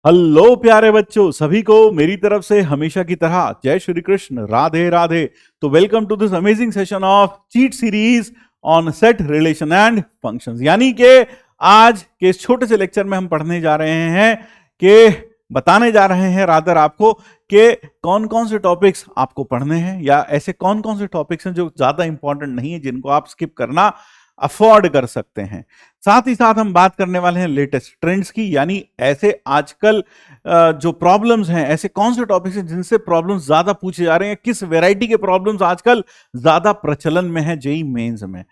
Hello प्यारे बच्चों, सभी को मेरी तरफ से हमेशा की तरह जय श्री कृष्ण, राधे राधे। तो welcome to this amazing session of cheat series on set relation and functions. यानी कि आज के इस छोटे से लेक्चर में हम पढ़ने जा रहे हैं कि बताने जा रहे हैं रादर आपको कि कौन कौन से टॉपिक्स आपको पढ़ने हैं, या ऐसे कौन कौन से टॉपिक्स हैं जो ज्यादा इंपॉर्टेंट नहीं है, जिनको आप स्किप करना अफोर्ड कर सकते हैं। साथ ही साथ हम बात करने वाले हैं लेटेस्ट ट्रेंड्स की, यानी ऐसे आजकल जो प्रॉब्लम्स हैं, ऐसे कौन से टॉपिक्स हैं जिनसे प्रॉब्लम्स ज्यादा पूछे जा रहे हैं, किस वैरायटी के प्रॉब्लम्स आजकल ज्यादा प्रचलन में है जेईई मेंस में।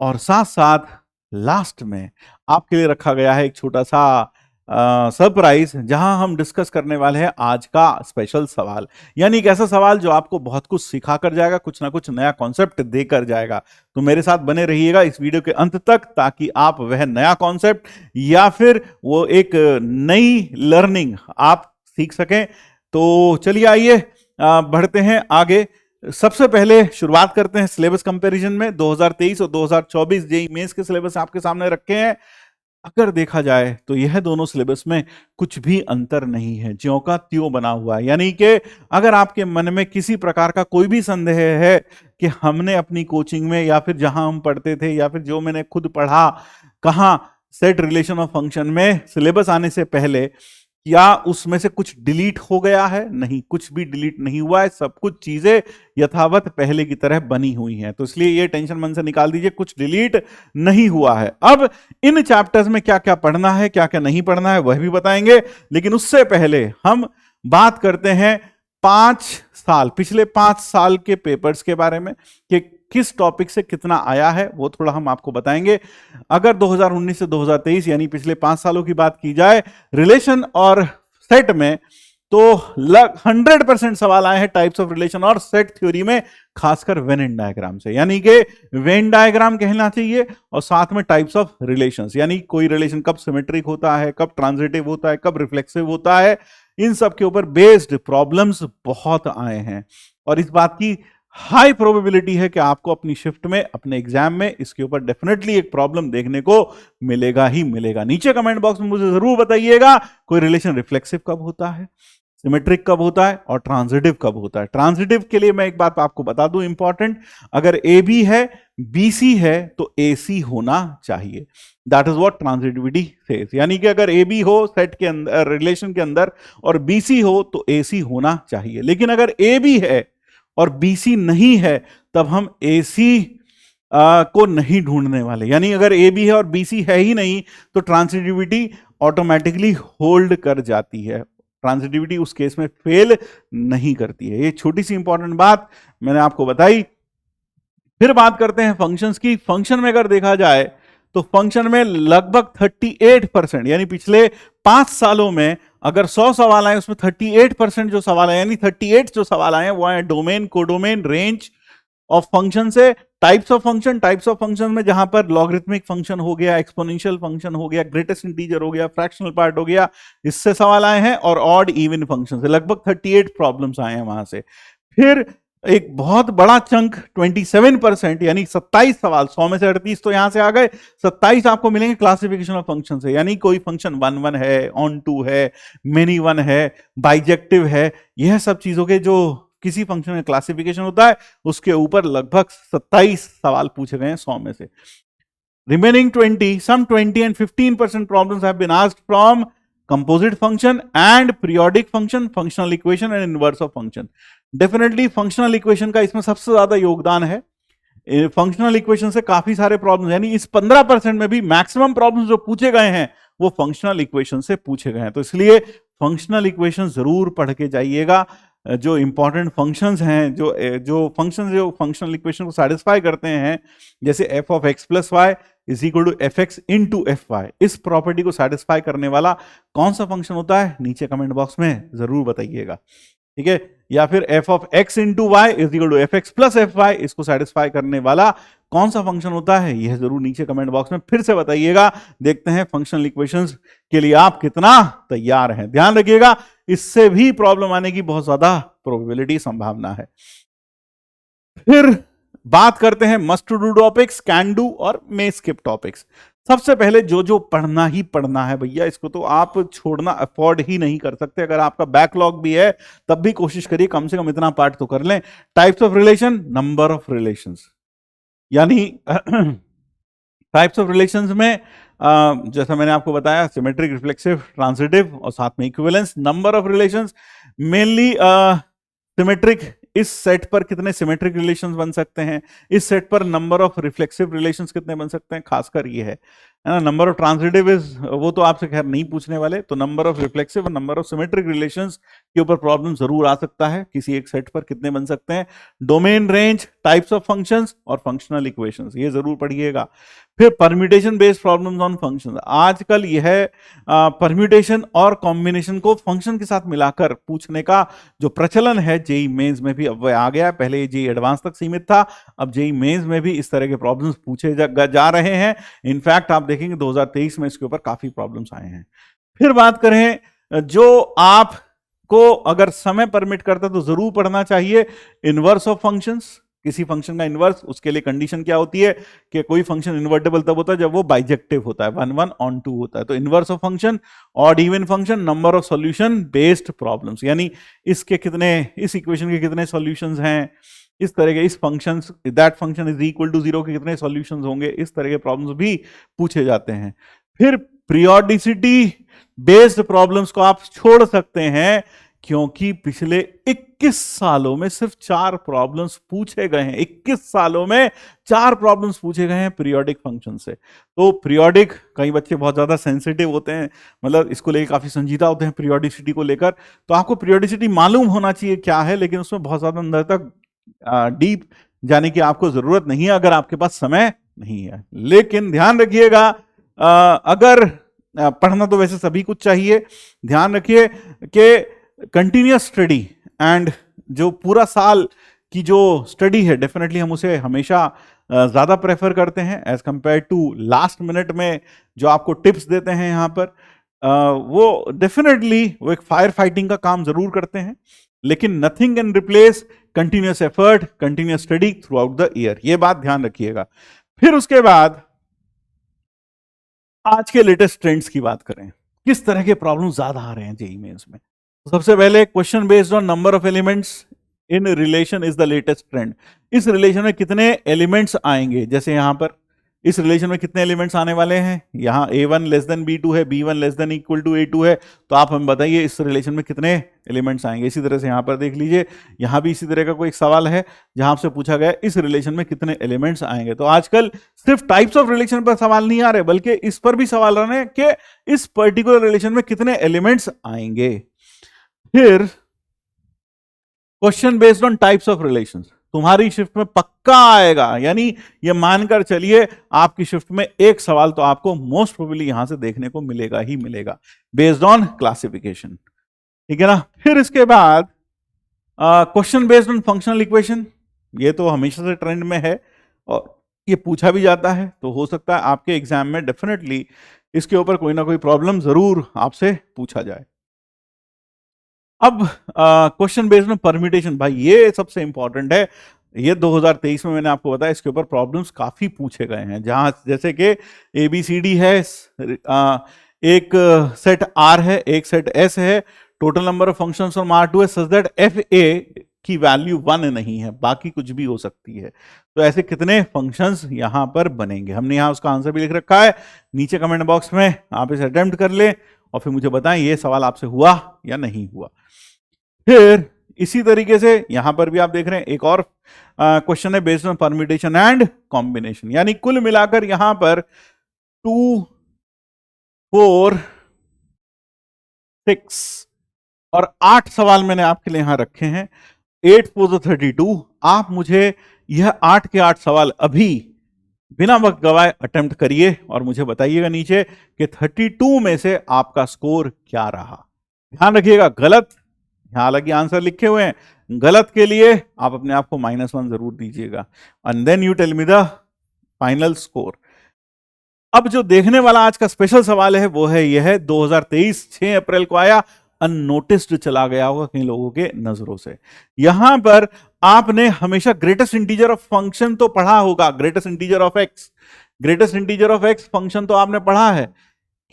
और साथ साथ लास्ट में आपके लिए रखा गया है एक छोटा सा सरप्राइज, जहां हम डिस्कस करने वाले हैं आज का स्पेशल सवाल, यानी एक ऐसा सवाल जो आपको बहुत कुछ सिखा कर जाएगा, कुछ ना कुछ नया कॉन्सेप्ट देकर जाएगा। तो मेरे साथ बने रहिएगा इस वीडियो के अंत तक, ताकि आप वह नया कॉन्सेप्ट या फिर वो एक नई लर्निंग आप सीख सकें। तो चलिए आइए बढ़ते हैं आगे। सबसे पहले शुरुआत करते हैं सिलेबस कंपैरिजन में। 2023 और 2024 जेईई मेंस के सिलेबस आपके सामने रखे हैं। अगर देखा जाए तो यह दोनों सिलेबस में कुछ भी अंतर नहीं है, ज्यों का त्यों बना हुआ है। यानी कि अगर आपके मन में किसी प्रकार का कोई भी संदेह है कि हमने अपनी कोचिंग में, या फिर जहां हम पढ़ते थे, या फिर जो मैंने खुद पढ़ा कहां सेट रिलेशन ऑफ फंक्शन में सिलेबस आने से पहले, या उसमें से कुछ डिलीट हो गया है, नहीं, कुछ भी डिलीट नहीं हुआ है, सब कुछ चीजें यथावत पहले की तरह बनी हुई हैं। तो इसलिए ये टेंशन मन से निकाल दीजिए, कुछ डिलीट नहीं हुआ है। अब इन चैप्टर्स में क्या क्या पढ़ना है, क्या क्या नहीं पढ़ना है, वह भी बताएंगे। लेकिन उससे पहले हम बात करते हैं 5 साल, पिछले 5 साल के पेपर्स के बारे में कि किस टॉपिक से कितना आया है, वो थोड़ा हम आपको बताएंगे। अगर 2019 से 2023 यानी पिछले 5 सालों की बात की जाए रिलेशन और सेट में, तो 100% सवाल आए हैं टाइप्स ऑफ रिलेशन और सेट थ्योरी में, खासकर वेन डायग्राम से। यानी कि वेन डायग्राम कहना चाहिए, और साथ में टाइप्स ऑफ रिलेशंस, यानी कोई रिलेशन कब सिमेट्रिक होता है, कब ट्रांजिटिव होता है, कब रिफ्लेक्सिव होता है, इन सब के ऊपर बेस्ड प्रॉब्लम्स बहुत आए हैं। और इस बात की हाई प्रोबेबिलिटी है कि आपको अपनी शिफ्ट में, अपने एग्जाम में इसके ऊपर डेफिनेटली एक प्रॉब्लम देखने को मिलेगा ही मिलेगा। नीचे कमेंट बॉक्स में मुझे जरूर बताइएगा कोई रिलेशन रिफ्लेक्सिव कब होता है, सिमेट्रिक कब होता है, और ट्रांजिटिव कब होता है। ट्रांजिटिव के लिए मैं एक बात आपको बता दूं इंपॉर्टेंट, अगर ए बी है, बी सी है, तो ए सी होना चाहिए। That is what transitivity says. यानी कि अगर ए बी हो सेट के अंदर, रिलेशन के अंदर, और बी सी हो, तो ए सी होना चाहिए। लेकिन अगर ए बी है और बी सी नहीं है, तब हम ए सी को नहीं ढूंढने वाले। यानी अगर ए बी है और बी सी है ही नहीं, तो ट्रांजिटिविटी ऑटोमेटिकली होल्ड कर जाती है, ट्रांजिटिविटी उस केस में फेल नहीं करती है। ये छोटी सी इंपॉर्टेंट बात मैंने आपको बताई। फिर बात करते हैं फंक्शंस की। फंक्शन में अगर देखा जाए तो फंक्शन में लगभग 38%, यानी पिछले 5 सालों में अगर 100 सवाल आए, उसमें 38% जो सवाल आए, यानी 38 जो सवाल आए वो आए domain, codomain, range of function से। Types of function, types of function में जहां पर लॉगरिथमिक फंक्शन हो गया, एक्सपोनेंशियल फंक्शन हो गया, ग्रेटेस्ट इंटीजर हो गया, फ्रैक्शनल पार्ट हो गया, इससे सवाल आए हैं। और ऑड इवन फंक्शन से लगभग 38 प्रॉब्लम्स आए हैं वहां से। फिर एक बहुत बड़ा चंक 27%, यानी 27 सवाल, 100 में से 38 तो यहां से आ गए, 27 आपको मिलेंगे क्लासिफिकेशन ऑफ फंक्शन से। यानी कोई फंक्शन 1 1 है, ऑन 2 है, मेनी 1 है, बाइजेक्टिव है, यह सब चीजों के जो किसी फंक्शन में क्लासिफिकेशन होता है, उसके ऊपर लगभग 27 सवाल पूछे गए हैं 100 में से। Remaining 20, some 20 and 15% problems have been asked from composite function and periodic function, functional equation and inverse of function. Definitely functional equation का इसमें सबसे ज्यादा योगदान है। फंक्शनल इक्वेशन से काफी सारे प्रॉब्लम्स, यानी इस 15% में भी मैक्सिमम प्रॉब्लम्स जो पूछे गए हैं वो फंक्शनल इक्वेशन से पूछे गए हैं। तो इसलिए फंक्शनल इक्वेशन जरूर पढ़ के जाइएगा। जो इंपॉर्टेंट फंक्शंस हैं, जो फंक्शनल इक्वेशन को सेटिस्फाई करते हैं, जैसे f of x plus y is equal to f x into f y, इस प्रॉपर्टी को सेटिस्फाई करने वाला कौन सा फंक्शन होता है, नीचे कमेंट बॉक्स में जरूर बताइएगा, ठीक है। या फिर f of x into y is equal to f x plus f y, इसको सेटिस्फाई करने वाला कौन सा फंक्शन होता है, यह जरूर नीचे कमेंट बॉक्स में फिर से बताइएगा। देखते हैं फंक्शनल इक्वेशंस के लिए आप कितना तैयार हैं। ध्यान रखिएगा, इससे भी प्रॉब्लम आने की बहुत ज्यादा प्रोबेबिलिटी, संभावना है। फिर बात करते हैं must to do topics, can do और मे स्किप टॉपिक्स। सबसे पहले जो जो पढ़ना ही पढ़ना है भैया, इसको तो आप छोड़ना अफोर्ड ही नहीं कर सकते। अगर आपका बैकलॉग भी है तब भी कोशिश करिए कम से कम इतना पार्ट तो कर लें। Types of relation, number of relations, यानी टाइप्स ऑफ रिलेशंस में जैसा मैंने आपको बताया, सिमेट्रिक, रिफ्लेक्सिव, ट्रांजिटिव और साथ में equivalence. Number of relations mainly symmetric, इस सेट पर कितने सिमेट्रिक रिलेशंस बन सकते हैं, इस सेट पर नंबर ऑफ रिफ्लेक्सिव रिलेशंस कितने बन सकते हैं, खासकर ये है ना। नंबर ऑफ ट्रांजिटिव इज, वो तो आपसे खैर नहीं पूछने वाले, तो नंबर ऑफ रिफ्लेक्सिव और नंबर ऑफ सिमेट्रिक रिलेशंस के ऊपर प्रॉब्लम जरूर आ सकता है, किसी एक सेट पर कितने बन सकते हैं। Domain, range, types of functions और फंक्शनल इक्वेशंस, ये जरूर पढ़िएगा। फिर permutation based problems on functions, आजकल यह परम्यूटेशन और कॉम्बिनेशन को फंक्शन के साथ मिलाकर पूछने का जो प्रचलन है जेई मेंस में भी अब वह आ गया। पहले जेई एडवांस तक सीमित था, अब जेई मेंस में भी इस तरह के प्रॉब्लम्स पूछे जा रहे हैं। इनफैक्ट आप देखेंगे 2023 में इसके ऊपर काफी प्रॉब्लम्स आए हैं। फिर बात करें जो आपको अगर समय परमिट करता है तो जरूर पढ़ना चाहिए, इनवर्स ऑफ फंक्शंस। किसी फंक्शन का इनवर्स, उसके लिए कंडीशन क्या होती है कि कोई फंक्शन इन्वर्टेबल तब होता है जब वो बाइजेक्टिव होता है, 1 1 on 2 होता है। तो inverse of function, odd even function, number of solution based problems, यानी इसके कितने, इस इक्वेशन के कितने सॉल्यूशंस हैं, इस तरह के, इस function, that function is equal to 0 के कितने सॉल्यूशंस होंगे, इस तरह के प्रॉब्लम्स भी पूछे जाते हैं। फिर पीरियोडिसिटी बेस्ड प्रॉब्लम्स को आप छोड़ सकते हैं, क्योंकि पिछले 21 सालों में सिर्फ 4 प्रॉब्लम्स पूछे गए हैं। 21 सालों में 4 प्रॉब्लम्स पूछे गए हैं पीरियोडिक फंक्शन से। तो पीरियोडिक, कई बच्चे बहुत ज्यादा सेंसिटिव होते हैं, मतलब इसको लेकर काफी संजीदा होते हैं पीरियोडिसिटी को लेकर, तो आपको पीरियोडिसिटी मालूम होना चाहिए क्या है, लेकिन उसमें बहुत ज्यादा अंदर तक डीप जाने की आपको जरूरत नहीं है अगर आपके पास समय नहीं है। लेकिन ध्यान रखिएगा, अगर पढ़ना तो वैसे सभी कुछ चाहिए, ध्यान रखिए कि कंटिन्यूअस स्टडी एंड जो पूरा साल की जो स्टडी है, डेफिनेटली हम उसे हमेशा ज्यादा प्रेफर करते हैं as compare to last minute में जो आपको टिप्स देते हैं यहाँ पर। वो डेफिनेटली वो एक फायर फाइटिंग का काम जरूर करते हैं, लेकिन nothing can replace continuous effort, continuous study through out the year, ये बात ध्यान रखिएगा। फिर उसके बाद आज के लेटेस्ट ट्रेंड्स की बात करें, किस तरह के प्रॉब्लम ज्यादा आ रहे हैं जेईई मेंस में। सबसे पहले question based on number of elements in relation is the latest trend. इस रिलेशन में कितने एलिमेंट्स आएंगे, जैसे यहां पर इस रिलेशन में कितने एलिमेंट्स आने वाले हैं, यहां a1 लेस देन b2 है, b1 less than equal to a2 है, तो आप हमें बताइए इस रिलेशन में कितने एलिमेंट्स आएंगे। इसी तरह से यहां पर देख लीजिए, यहां भी इसी तरह का कोई एक सवाल है जहां आपसे पूछा गया इस रिलेशन में कितने एलिमेंट्स आएंगे। तो आजकल सिर्फ टाइप्स ऑफ रिलेशन पर सवाल नहीं आ रहे, बल्कि इस पर भी सवाल आ रहे हैं कि इस पर्टिकुलर रिलेशन में कितने एलिमेंट्स आएंगे। फिर question based on types of relations, तुम्हारी शिफ्ट में पक्का आएगा, यानी ये मानकर चलिए आपकी शिफ्ट में एक सवाल तो आपको मोस्ट प्रोबेबली यहां से देखने को मिलेगा ही मिलेगा, बेस्ड ऑन क्लासिफिकेशन, ठीक है ना। फिर इसके बाद question based on functional equation, ये तो हमेशा से ट्रेंड में है और ये पूछा भी जाता है, तो हो सकता है आपके एग्जाम में डेफिनेटली इसके ऊपर कोई ना कोई प्रॉब्लम जरूर आपसे पूछा जाए। अब क्वेश्चन बेस्ड में परम्यूटेशन, भाई ये सबसे इंपॉर्टेंट है। ये 2023 में मैंने आपको बताया इसके ऊपर प्रॉब्लम्स काफी पूछे गए हैं, जहां जैसे कि ABCD है, एक सेट R है, एक सेट S है, total number of functions from R2 है सच दैट FA की वैल्यू 1 नहीं है, बाकी कुछ भी हो सकती है। तो ऐसे कितने फंक्शंस यहां पर बनेंगे, हमने यहां उसका आंसर भी लिख रखा है, नीचे कमेंट बॉक्स में आप इसे अटेम्प्ट कर ले और फिर मुझे बताएं ये सवाल आपसे हुआ या नहीं हुआ। फिर इसी तरीके से यहां पर भी आप देख रहे हैं एक और क्वेश्चन है based on permutation and combination, यानी कुल मिलाकर यहां पर 2, 4, 6 और 8 सवाल मैंने आपके लिए यहां रखे हैं। 8 4 32। आप मुझे यह 8 के 8 सवाल अभी बिना वक्त गवाए अटेम्प्ट करिए और मुझे बताइएगा नीचे कि 32 में से आपका स्कोर क्या रहा। ध्यान रखिएगा, गलत, यहां हालांकि आंसर लिखे हुए हैं, गलत के लिए आप अपने आप को -1 जरूर दीजिएगा and then you tell me the final score. अब जो देखने वाला आज का स्पेशल सवाल है वो है यह 2023 6 अप्रैल को आया, अननोटिस्ड चला गया होगा कई लोगों के नजरों से। यहां पर आपने हमेशा ग्रेटेस्ट इंटीजर ऑफ फंक्शन तो पढ़ा होगा, greatest integer of x, greatest integer of x function तो आपने पढ़ा है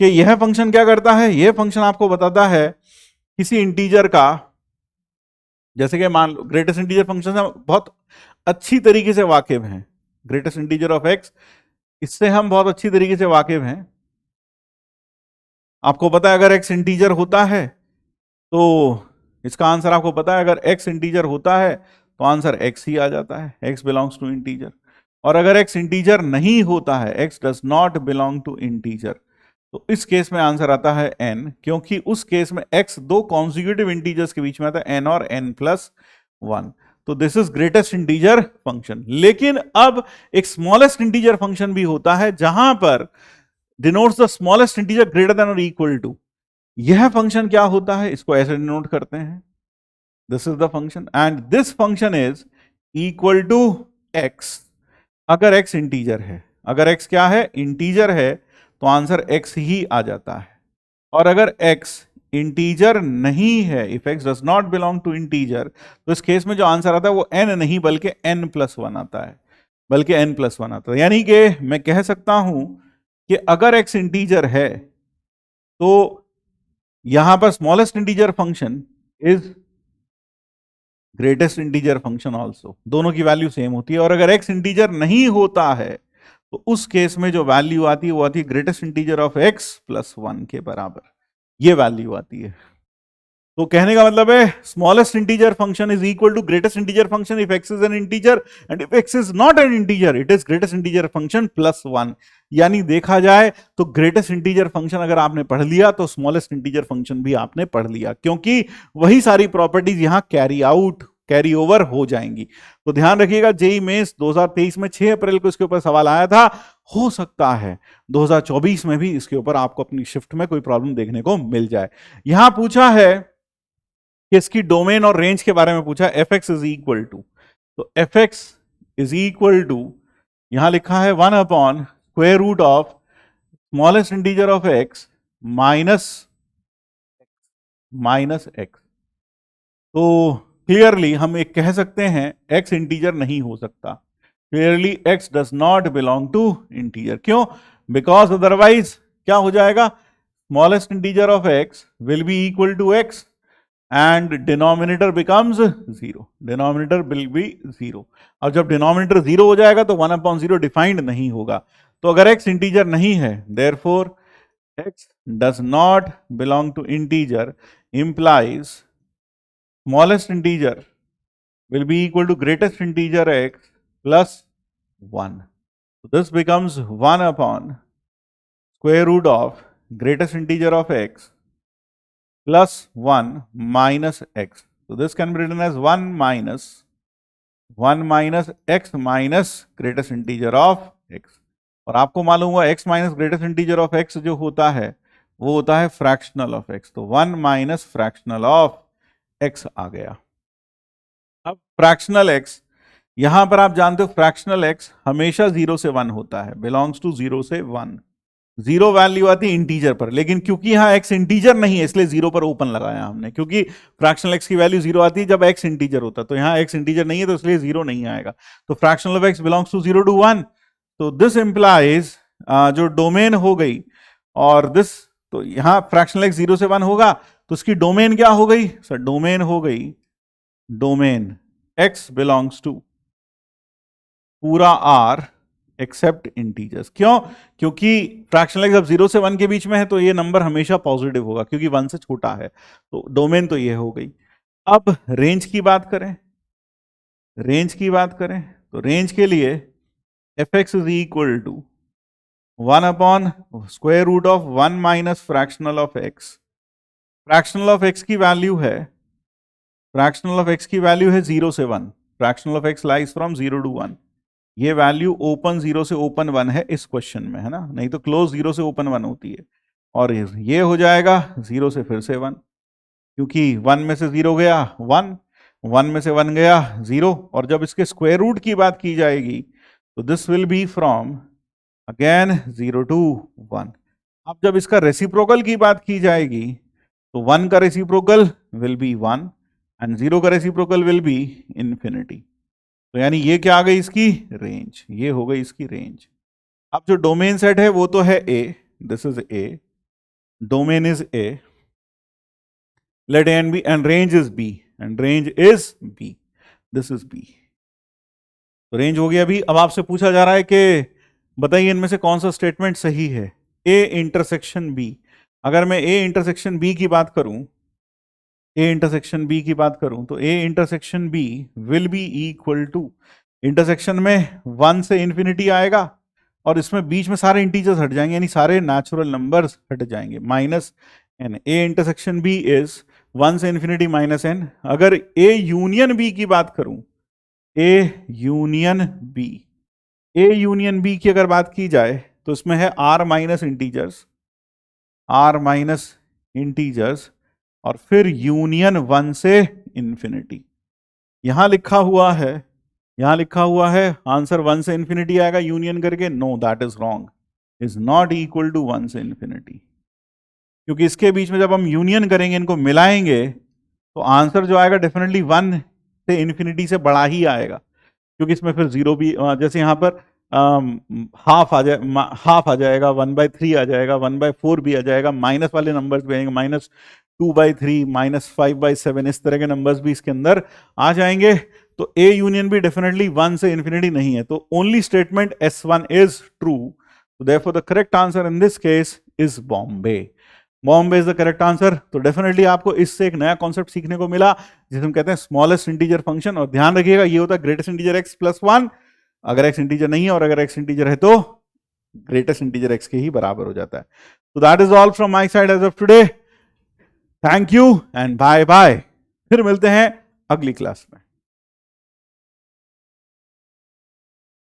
कि यह फंक्शन क्या करता है, यह फंक्शन आपको बताता है किसी इंटीजर का, जैसे कि मान लो ग्रेटेस्ट इंटीजर फंक्शन से बहुत अच्छी तरीके से वाकिफ हैं, ग्रेटेस्ट इंटीजर ऑफ एक्स, इससे हम बहुत अच्छी तरीके से वाकिफ हैं। आपको पता है अगर एक्स इंटीजर होता है तो इसका आंसर आपको पता है, अगर एक्स इंटीजर होता है तो आंसर एक्स ही आ जाता है, एक्स बिलोंग्स टू इंटीजर। और अगर एक्स इंटीजर नहीं होता है, x does not belong to integer, तो इस केस में आंसर आता है एन, क्योंकि उस केस में एक्स दो कॉन्जिक्यूटिव इंटीजर्स के बीच में आता है, एन और एन प्लस वन। तो this is greatest integer function. लेकिन अब एक स्मॉलेस्ट इंटीजर फंक्शन भी होता है जहां पर denotes the smallest integer greater than और इक्वल टू। यह फंक्शन क्या होता है, इसको ऐसे डिनोट करते हैं, this is the function and this function is equal to x. अगर एक्स इंटीजर है, अगर एक्स क्या है, इंटीजर है, तो आंसर एक्स ही आ जाता है। और अगर एक्स इंटीजर नहीं है, if x does not belong to integer, तो इस केस में जो आंसर आता है वो एन नहीं बल्कि एन प्लस वन आता है, बल्कि एन प्लस वन आता है। यानी कि मैं कह सकता हूं कि अगर एक्स इंटीजर है तो यहां पर smallest integer function is greatest integer function also, दोनों की वैल्यू सेम होती है। और अगर एक्स इंटीजर नहीं होता है तो उस केस में जो वैल्यू आती है वो आती है greatest integer of x plus one के बराबर, ये वैल्यू आती है। तो कहने का मतलब है smallest integer function is equal to greatest integer function if x is an integer and if x is not an integer it is greatest integer function plus one. यानी देखा जाए तो ग्रेटेस्ट इंटीजर फंक्शन अगर आपने पढ़ लिया तो smallest integer function भी आपने पढ़ लिया, क्योंकि वही सारी प्रॉपर्टीज यहां कैरी आउट, कैरी ओवर हो जाएंगी। तो ध्यान रखिएगा, जेईई मेंस 2023 में 6 अप्रैल को इसके ऊपर सवाल आया था, हो सकता है 2024 में भी इसके ऊपर आपको अपनी शिफ्ट में कोई प्रॉब्लम देखने को मिल जाए। यहां पूछा है कि इसकी डोमेन और रेंज के बारे में पूछा, F x is equal to, तो F x is equal to यहां लिखा है 1 upon square root of smallest integer of X minus X. तो क्लियरली हम एक कह सकते हैं एक्स इंटीजर नहीं हो सकता, clearly x does not belong to integer. क्यों? बिकॉज अदरवाइज क्या हो जाएगा, smallest integer of x will be equal to x and denominator becomes zero, denominator will be zero. और जब डिनोमिनेटर जीरो हो जाएगा तो 1 अपॉन जीरो डिफाइंड नहीं होगा। तो अगर एक्स इंटीजर नहीं है, therefore x does not belong to integer implies smallest integer will be equal to greatest integer x plus 1. So this becomes 1 upon square root of greatest integer of x plus 1 minus x. So this can be written as 1 minus x minus greatest integer of x. और आपको मालूम हुआ x minus greatest integer of x जो होता है वो होता है फ्रैक्शनल ऑफ x, तो 1 माइनस फ्रैक्शनल ऑफ x आ गया। अब फ्रैक्शनल x, यहां पर आप जानते हो फ्रैक्शनल x हमेशा 0 से 1 होता है, बिलोंग्स टू 0 से 1। जीरो वैल्यू आती है इंटीजर पर, लेकिन क्योंकि यहां x इंटीजर नहीं है इसलिए 0 पर ओपन लगाया हमने, क्योंकि फ्रैक्शनल x की वैल्यू 0 आती है जब x इंटीजर होता है, तो यहां x इंटीजर नहीं है तो इसलिए 0 नहीं आएगा। तो fractional of x belongs to 0 to 1, तो दिस इंप्लाइज जो डोमेन हो गई और दिस, तो यहां फ्रैक्शनल x 0 से 1 होगा तो उसकी डोमेन क्या हो गई सर, डोमेन हो गई, डोमेन x बिलोंग्स टू पूरा R एक्सेप्ट इंटीजर्स। क्यों? क्योंकि फ्रैक्शनल एक्स अब 0 से 1 के बीच में है तो ये नंबर हमेशा पॉजिटिव होगा क्योंकि 1 से छोटा है, तो डोमेन तो ये हो गई। अब रेंज की बात करें, रेंज की बात करें तो रेंज के लिए f x is equal to 1 upon square root of 1 minus fractional of x. Fractional of x की वैल्यू है, फ्रैक्शनल ऑफ एक्स की वैल्यू है 0 से 1, fractional of x lies from 0 to 1। ये वैल्यू ओपन 0 से ओपन 1 है इस क्वेश्चन में, है ना, नहीं तो क्लोज 0 से ओपन 1 होती है। और ये हो जाएगा 0 से फिर से 1, क्योंकि 1 में से 0 गया 1, 1 में से 1 गया 0, और जब इसके स्क्वायर रूट की बात की जाएगी तो this will be from again 0 to 1। अब जब इसका रेसिप्रोकल की बात की जाएगी तो 1 का रेसिप्रोकल विल बी 1 एंड 0 का रेसिप्रोकल विल बी इन्फिनिटी। तो यानी ये क्या आ गई इसकी रेंज, ये हो गई इसकी रेंज। अब जो डोमेन सेट है वो तो है A, this is A, domain is A, let A and B, and range is B, and range is B, this is B. तो रेंज हो गया अभी। अब आपसे पूछा जा रहा है कि बताइए इनमें से कौन सा स्टेटमेंट सही है, ए इंटरसेक्शन बी। अगर मैं ए इंटरसेक्शन बी की बात करूं, ए इंटरसेक्शन बी की बात करूं, तो A intersection B will be equal to, intersection में 1 से इंफिनिटी आएगा और इसमें बीच में सारे इंटीजर्स हट जाएंगे, यानी सारे नेचुरल नंबर्स हट जाएंगे, minus N. A intersection B is 1 से इंफिनिटी माइनस एन। अगर ए यूनियन बी की बात करूं, A union B, A union B की अगर बात की जाए तो इसमें है R minus integers, R minus integers, और फिर यूनियन 1 से इंफिनिटी। यहां लिखा हुआ है, यहां लिखा हुआ है आंसर 1 से इंफिनिटी आएगा यूनियन करके, no that is wrong, is not equal to 1 से इंफिनिटी, क्योंकि इसके बीच में जब हम यूनियन करेंगे, इनको मिलाएंगे, तो आंसर जो आएगा डेफिनेटली 1 से इंफिनिटी से बड़ा ही आएगा, क्योंकि इसमें फिर जीरो भी, जैसे यहाँ पर हाफ आ जाए, हाफ आ जाएगा, 1/3 आ जाएगा, 1/4 भी आ जाएगा, माइनस वाले नंबर्स भी आएंगे, -2/3, -5/7, इस तरह के नंबर्स भी इसके अंदर आ जाएंगे। तो ए यूनियन भी डेफिनेटली 1 से इंफिनिटी नहीं है, तो only statement S1 is true, therefore the correct answer in this case is Bombay. Bombay is the correct answer. तो डेफिनेटली आपको इससे एक नया कॉन्सेप्ट सीखने को मिला, जिसे हम कहते हैं स्मॉलेस्ट इंटीजर फंक्शन। और ध्यान रखिएगा, ये होता है ग्रेटेस्ट इंटीजर x + 1, अगर x इंटीजर नहीं है, और अगर x इंटीजर है तो ग्रेटेस्ट इंटीजर x के ही बराबर हो जाता है। तो that is all from my side as of today. Thank you and bye bye. फिर मिलते हैं अगली क्लास में।